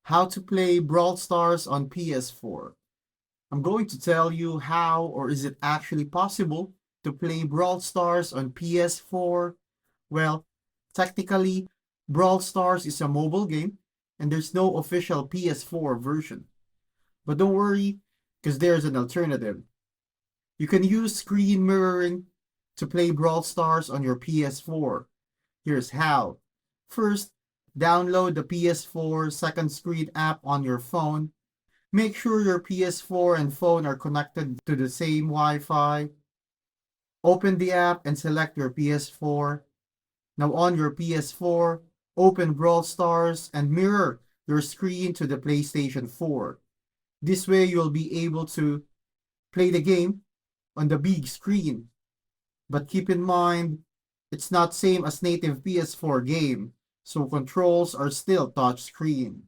How to play Brawl Stars on PS4. I'm going to tell you how, or is it actually possible to play Brawl Stars on PS4? Well, technically, Brawl Stars is a mobile game and there's no official PS4 version. But don't worry, because there's an alternative. You can use screen mirroring to play Brawl Stars on your PS4. Here's how. First, download the PS4 second screen app on your phone. Make sure your PS4 and phone are connected to the same Wi-Fi. Open the app and select your PS4. Now on your PS4, open Brawl Stars and mirror your screen to the PlayStation 4. This way you'll be able to play the game on the big screen. But keep in mind, it's not same as native PS4 game, so controls are still touchscreen.